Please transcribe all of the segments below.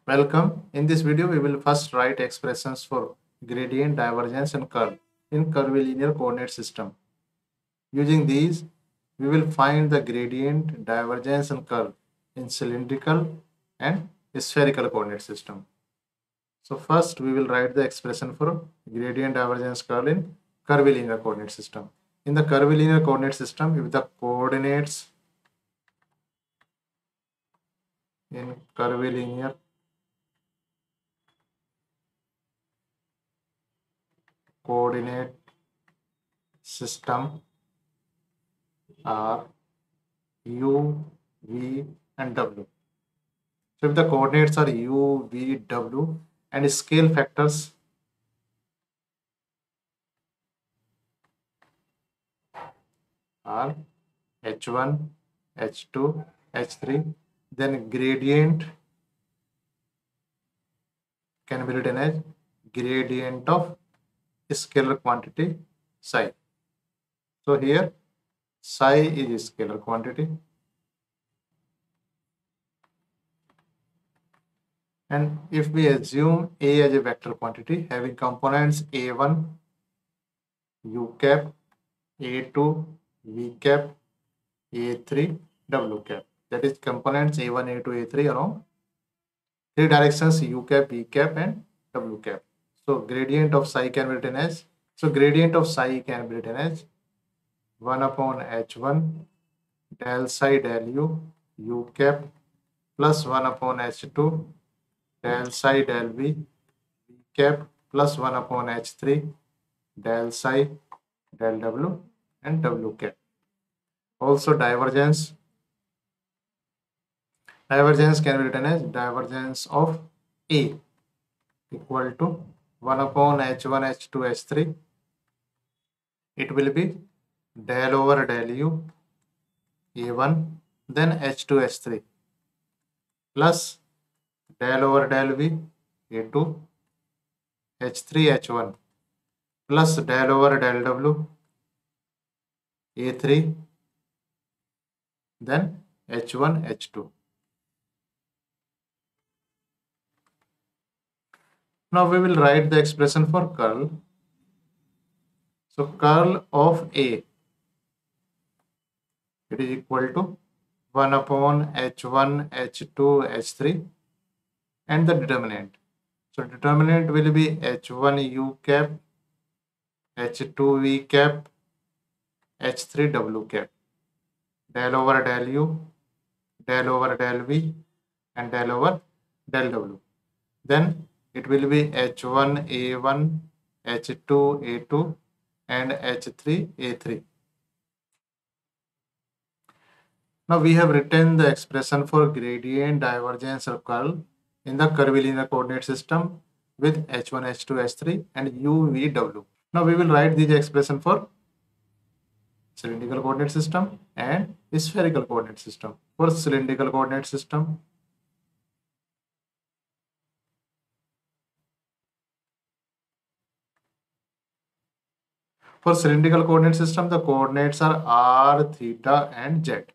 Welcome. In this video, we will first write expressions for gradient, divergence, and curl in curvilinear coordinate system. Using these, we will find the gradient, divergence, and curl in cylindrical and spherical coordinate system. So first, we will write the expression for gradient, divergence, curl in curvilinear coordinate system. In the curvilinear coordinate system, if the coordinates in curvilinear coordinate system are u, v, and w. So if the coordinates are u, v, w, and scale factors are h1, h2, h3, then gradient can be written as gradient of scalar quantity psi. So here psi is scalar quantity, and if we assume A as a vector quantity having components a1, u cap, a2, v cap, a3, w cap, that is components a1, a2, a3 along three directions u cap, v cap, and w cap. So gradient of psi can be written as, gradient of psi can be written as 1 upon h1 del psi del u cap plus 1 upon h2 del psi del v cap plus 1 upon h3 del psi del w and w cap. Also divergence can be written as divergence of A equal to 1 upon h1 h2 h3. It will be del over del u a1 then h2 h3 plus del over del v a2 h3 h1 plus del over del w a3 then h1 h2. Now we will write the expression for curl. So curl of A, it is equal to 1 upon h1 h2 h3 and the determinant. So determinant will be h1 u cap, h2 v cap, h3 w cap, del over del u, del over del v, and del over del w. Then it will be h1 a1, h2 a2, and h3 a3. Now we have written the expression for gradient, divergence, or curl in the curvilinear coordinate system with h1, h2, h3 and u, v, w. Now we will write these expression for cylindrical coordinate system and spherical coordinate system. For cylindrical coordinate system, the coordinates are r, theta, and z.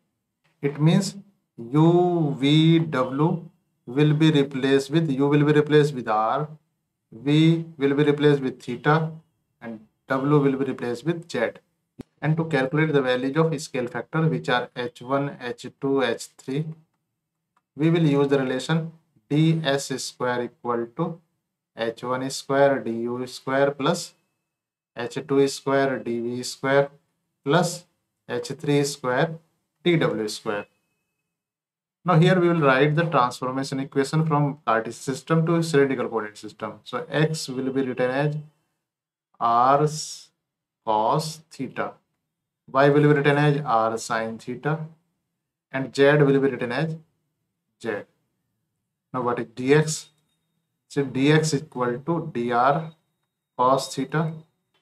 It means u, v, w will be replaced with r, v will be replaced with theta, and w will be replaced with z. And to calculate the values of scale factor, which are h1, h2, h3, we will use the relation ds square equal to h1 square du square plus h2 square dv square plus h3 square dw square. Now here we will write the transformation equation from Cartesian system to cylindrical coordinate system. So x will be written as r cos theta, y will be written as r sin theta, and z will be written as z. Now what is dx? So dx equal to dr cos theta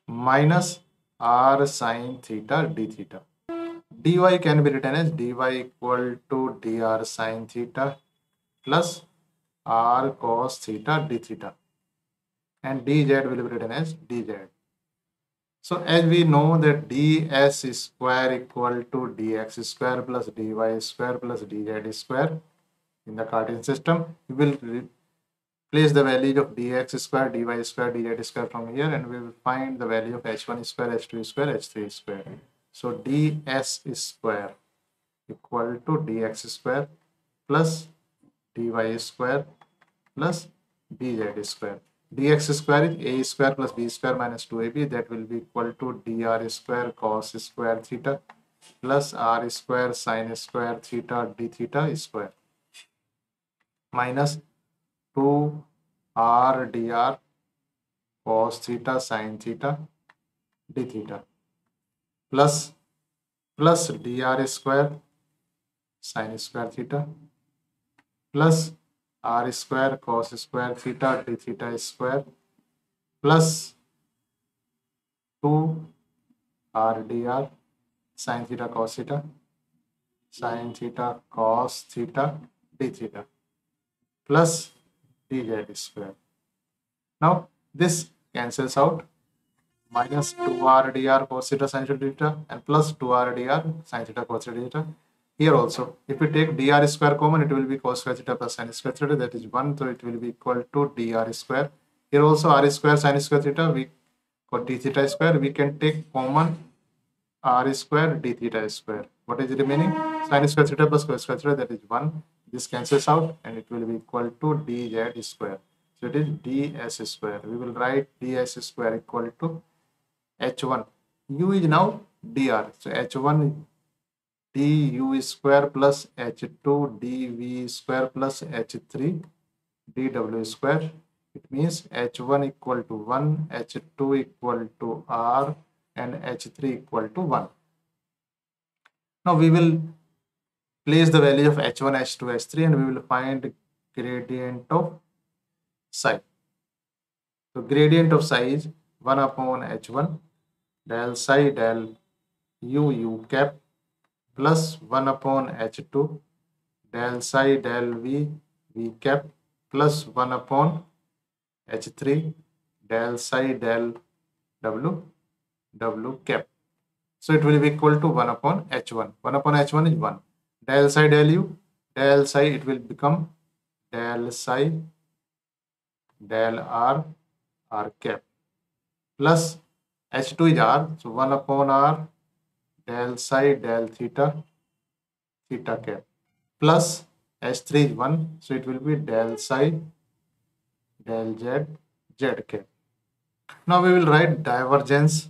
minus r sin theta d theta. dy can be written as dy equal to dr sin theta plus r cos theta d theta, and dz will be written as dz. So as we know that ds square equal to dx square plus dy square plus dz square in the Cartesian system, we will place the values of dx square, dy square, dz square from here, and we will find the value of h1 square, h2 square, h3 square. So ds square equal to dx square plus dy square plus dz square. Dx square is a square plus b square minus 2ab, that will be equal to dr square cos square theta plus r square sin square theta d theta square minus 2r dr cos theta sin theta d theta plus dr square sin square theta plus r square cos square theta d theta square plus 2 r dr sin theta cos theta d theta plus dz square. Now this cancels out, minus 2r dr cos theta sin theta d theta and plus 2r dr sin theta cos theta d theta. Here also, if we take dr square common, it will be cos square theta plus sin square theta, that is 1, so it will be equal to dr square. Here also r square sin square theta, we got d theta square, we can take common r square d theta square. What is remaining? Sin square theta plus cos square theta, that is 1. This cancels out and it will be equal to dz square. So it is ds square. We will write ds square equal to h1. U is now dr. So h1 du square plus h2 dv square plus h3 dw square. It means h1 equal to 1, h2 equal to r, and h3 equal to 1. Now we will place the value of h1, h2, h3, and we will find gradient of psi. So gradient of psi is 1 upon h1 del psi del u cap plus 1 upon h2 del psi del v cap plus 1 upon h3 del psi del w cap. So it will be equal to 1 upon h1. 1 upon h1 is 1. Del psi del u, del psi, it will become del psi del r cap plus h2 is r, so 1 upon r del psi del theta cap plus h3 is 1, so it will be del psi del z cap. Now we will write divergence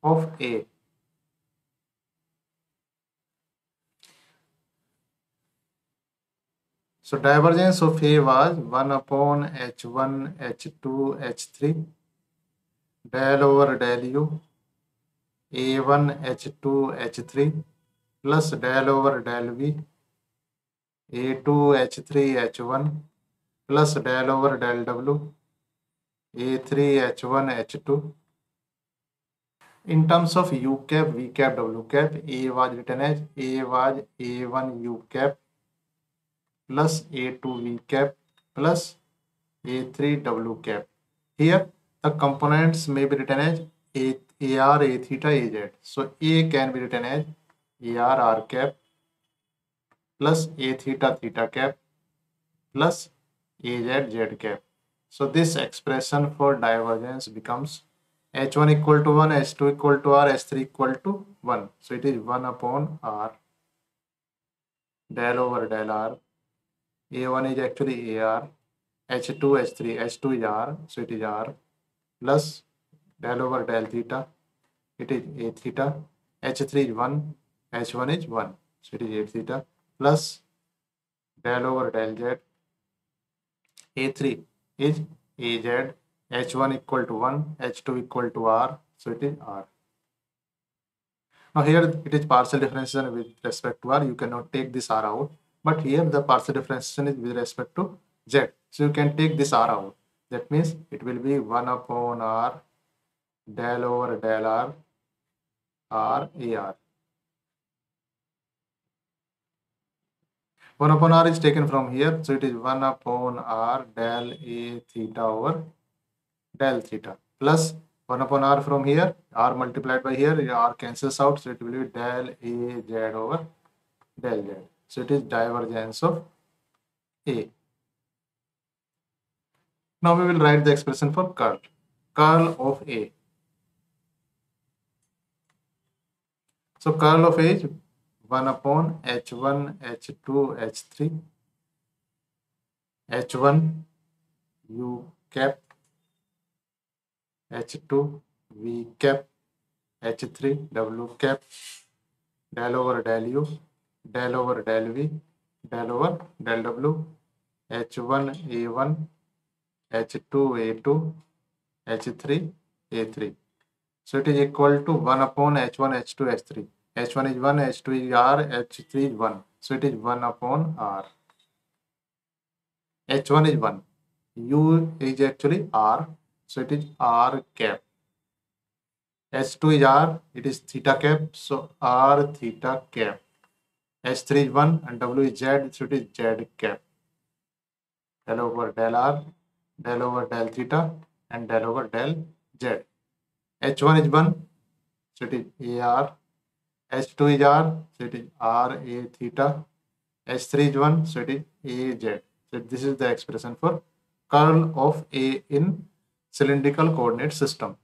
of A. So divergence of A was 1 upon h1, h2, h3 del over del u a1, h2, h3 plus del over del v a2, h3, h1 plus del over del w a3, h1, h2. In terms of u cap, v cap, w cap, A was written as A was a1 u cap plus a2 v cap plus a3 w cap. Here the components may be written as ar, a theta, az. So A can be written as ar r cap plus a theta cap plus az z cap. So this expression for divergence becomes h1 equal to 1, h2 equal to r, h3 equal to 1. So it is 1 upon r del over del r. A1 is actually ar, h2, h3, h2 is r, so it is r plus del over del theta, it is a theta, h3 is 1, h1 is 1, so it is a theta plus del over del z, a3 is az, h1 equal to 1, h2 equal to r, so it is r. Now here it is partial differentiation with respect to r, you cannot take this r out, but here the partial differentiation is with respect to z, so you can take this r out. That means it will be 1 upon r del over del r ar. 1 upon r is taken from here, so it is 1 upon r del a theta over del theta plus 1 upon r from here, r multiplied by here, r cancels out, so it will be del a z over del z. So it is divergence of A. Now we will write the expression for curl. Curl of A. So curl of A is 1 upon h1 h2 h3 h1 u cap h2 v cap h3 w cap del over del u del over del v del over del w h1 a1 h2 a2 h3 a3. So it is equal to 1 upon h1 h2 h3. h1 is 1, h2 is r, h3 is 1. So it is 1 upon r. h1 is 1. U is actually r. So it is r cap. h2 is r. It is theta cap. So r theta cap. h3 is 1 and w is z. So it is z cap. Del over del r, del over del theta and del over del z. h1 is 1. So it is ar. h2 is r. So it is r a theta. h3 is 1. So it is a z. So this is the expression for curl of A in cylindrical coordinate system.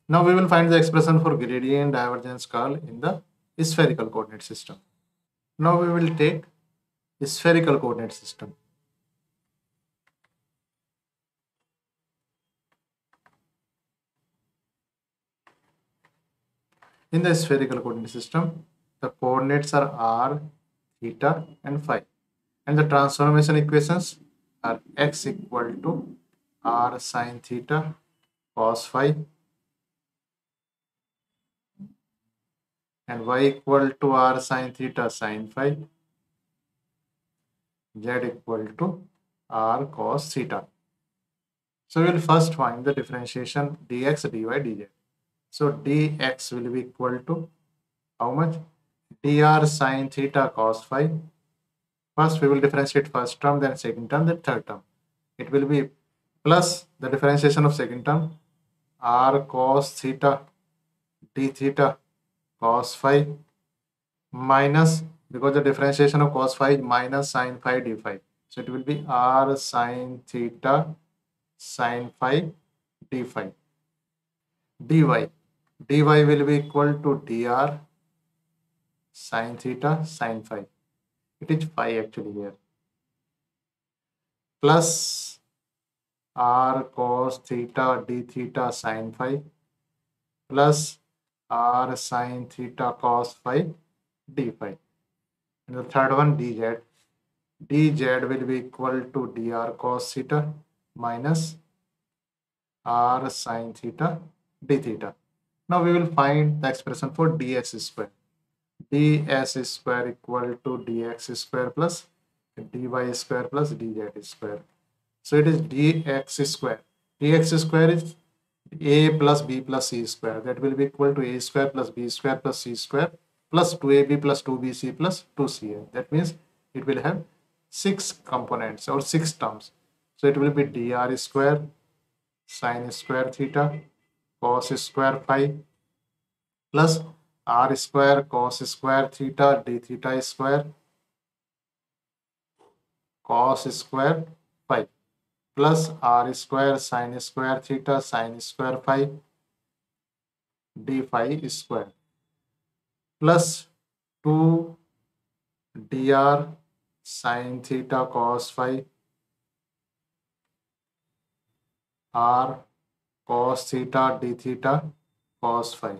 Now we will find the expression for gradient divergence curl in the spherical coordinate system. Now we will take spherical coordinate system. In the spherical coordinate system, the coordinates are r, theta and phi. And the transformation equations are x equal to r sine theta cos phi and y equal to r sine theta sine phi, z equal to r cos theta. So we will first find the differentiation dx, dy, dz. So dx will be equal to how much? dr sine theta cos phi. First we will differentiate first term, then second term, then third term. It will be plus the differentiation of second term r cos theta d theta cos phi minus, because the differentiation of cos phi is minus sine phi d phi. So it will be r sine theta sine phi d phi. dy will be equal to dr sine theta sine phi. It is phi actually here. Plus r cos theta d theta sine phi plus r sine theta cos phi d phi. And the third one dz. dz will be equal to dr cos theta minus r sine theta d theta. Now we will find the expression for ds square. ds square equal to dx square plus dy square plus dz square. So it is dx square. dx square is a plus b plus c square. That will be equal to a square plus b square plus c square plus 2ab plus 2bc plus 2ca. That means it will have 6 components or 6 terms. So it will be dr square sine square theta cos square phi plus r square cos square theta d theta square cos square phi plus r square sine square theta sine square phi d phi square plus 2 dr sine theta cos phi r cos theta d theta cos phi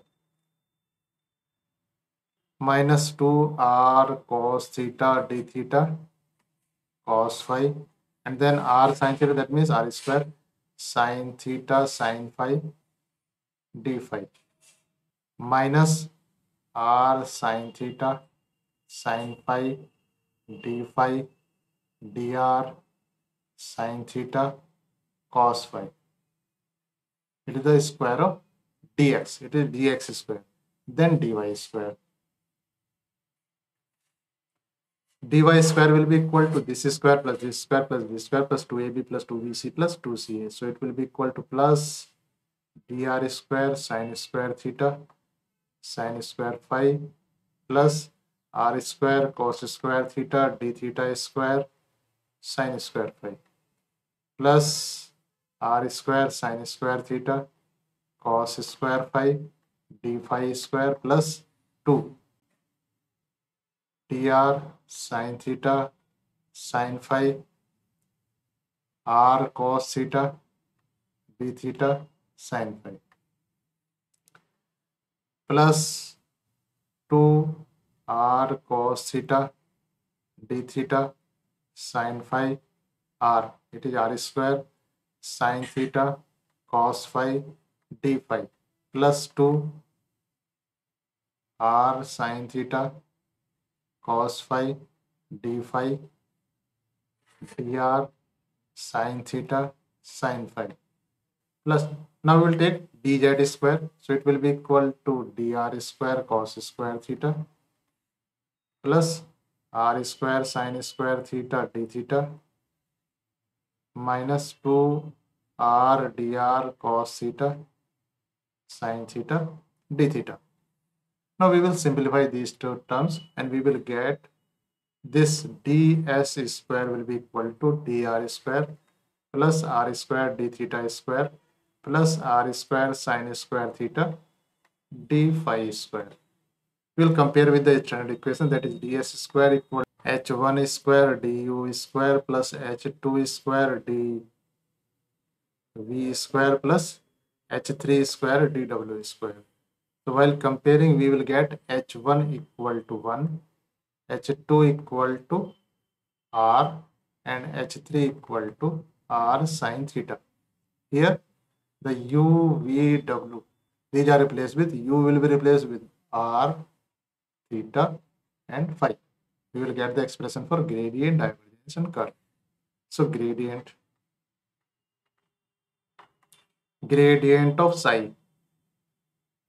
minus 2 r cos theta d theta cos phi and then r sine theta, that means r square sine theta sine phi d phi minus r sine theta sine phi d phi dr sine theta cos phi. It is the square of dx. It is dx square. Then dy square. dy square will be equal to this square plus this square plus this square plus 2ab plus 2bc plus 2ca. So it will be equal to plus dr square sine square theta sine square phi plus r square cos square theta d theta square sine square phi plus r square sin square theta cos square phi d phi square plus 2 dr sin theta sin phi r cos theta d theta sin phi plus 2 r cos theta d theta sin phi r, it is r square sin theta cos phi d phi plus 2 r sin theta cos phi d phi dr sin theta sin phi plus, now we will take dz square, so it will be equal to dr square cos square theta plus r square sin square theta d theta minus 2 r dr cos theta sin theta d theta. Now we will simplify these two terms and we will get this ds square will be equal to dr square plus r square d theta square plus r square sin square theta d phi square. We will compare with the standard equation, that is ds square equal h1 square du square plus h2 square dv square plus h3 square dw square. So while comparing, we will get h1 equal to 1, h2 equal to r and h3 equal to r sin theta. Here the u, v, w, these are replaced with u will be replaced with r, theta and phi. We will get the expression for gradient, divergence and curl. So gradient of psi,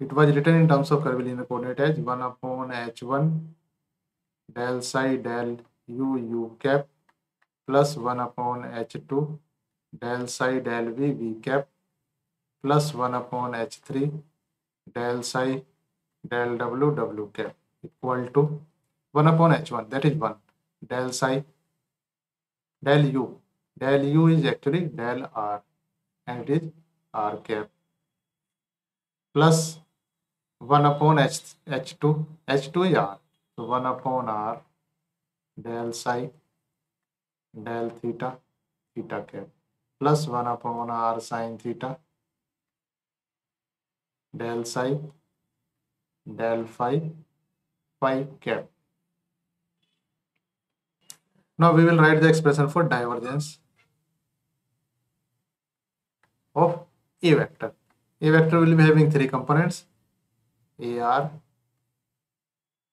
it was written in terms of curvilinear coordinate as 1 upon h1 del psi del u cap plus 1 upon h2 del psi del v cap plus 1 upon h3 del psi del w cap equal to 1 upon h1, that is 1, del psi del u is actually del r and it is r cap plus 1 upon h2 is r, so 1 upon r del psi del theta cap plus 1 upon r sin theta del psi del phi cap. Now we will write the expression for divergence of A vector. A vector will be having three components: AR,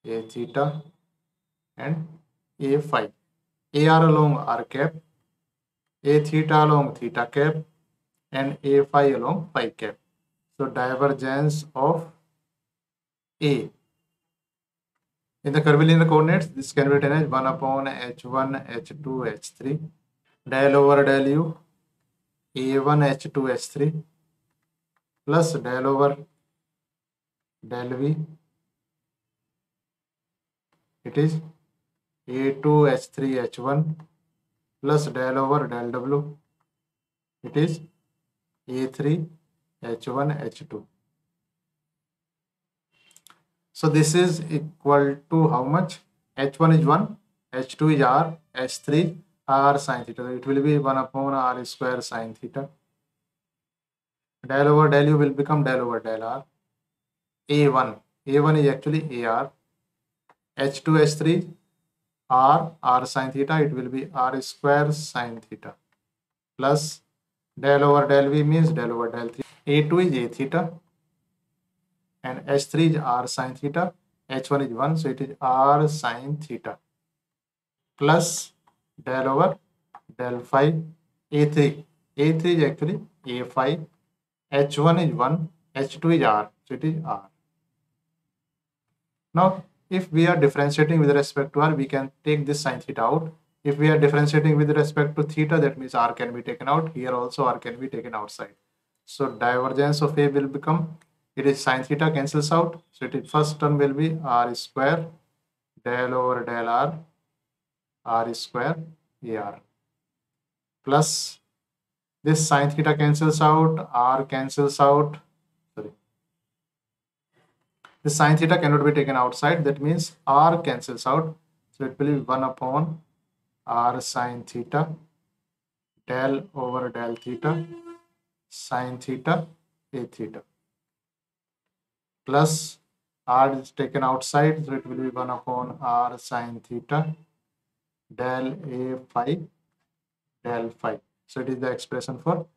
A theta and A phi. AR along r cap, A theta along theta cap and A phi along phi cap. So divergence of A in the curvilinear coordinates, this can be written as 1 upon h1 h2 h3 del over del u a1 h2 h3 plus del over del v, it is a2 h3 h1 plus del over del w, it is a3 h1 h2. So this is equal to how much? h1 is 1, h2 is r, h3 r sin theta. So it will be 1 upon r square sin theta. Del over del u will become del over del r. A1 is actually AR. H2 H3 R sin theta, it will be r square sin theta plus del over del v means del over del theta. A2 is A theta and H3 is r sin theta. H1 is 1, so it is r sin theta plus del over del phi. A3 is actually A phi. H1 is 1, H2 is r, so it is r. Now if we are differentiating with respect to r, we can take this sin theta out. If we are differentiating with respect to theta, that means r can be taken out. Here also r can be taken outside. So divergence of A will become, it is sin theta cancels out. So it is, first term will be r square del over del r square AR plus This sine theta cancels out, r cancels out. Sorry, the sine theta cannot be taken outside. That means r cancels out. So it will be 1 upon r sine theta del over del theta sine theta a theta, plus r is taken outside, so it will be 1 upon r sine theta del a phi del phi. So it is the expression for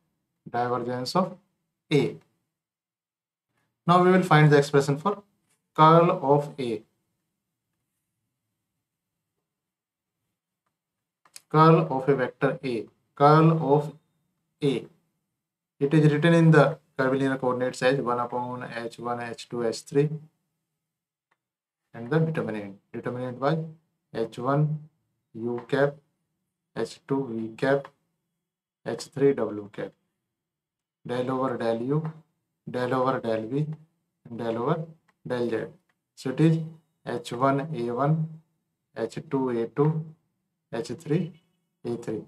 divergence of A. Now we will find the expression for curl of A. Curl of a vector A. Curl of A. It is written in the curvilinear coordinates as 1 upon h1, h2, h3, and the determinant. Determinant by h1 u cap, h2 v cap, h3 w cap, del over del u, del over del v, and del over del z. So it is h1 a1, h2 a2, h3 a3.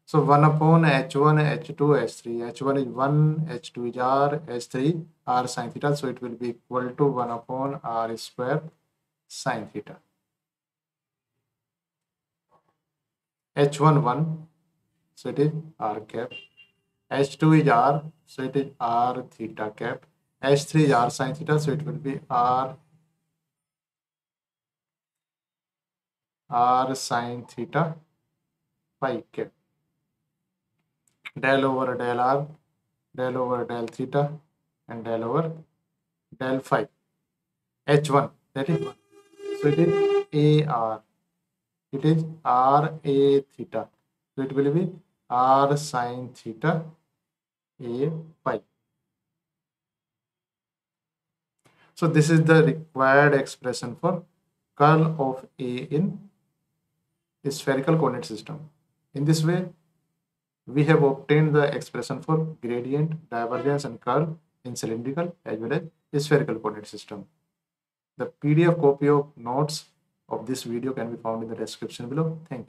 So 1 upon h1, h2, h3. h1 is 1, h2 is r, h3 r sine theta. So it will be equal to 1 upon r square sine theta. h1 1, so it is r cap. h2 is r, so it is r theta cap. h3 is r sine theta, so it will be r sine theta phi cap. Del over del r, del over del theta, and del over del phi. h1, that is 1. So it is ar. It is r a theta. So it will be r sine theta a phi. So this is the required expression for curl of A in a spherical coordinate system. In this way, we have obtained the expression for gradient, divergence, and curl in cylindrical as well as spherical coordinate system. The PDF copy of notes of this video can be found in the description below. Thank you.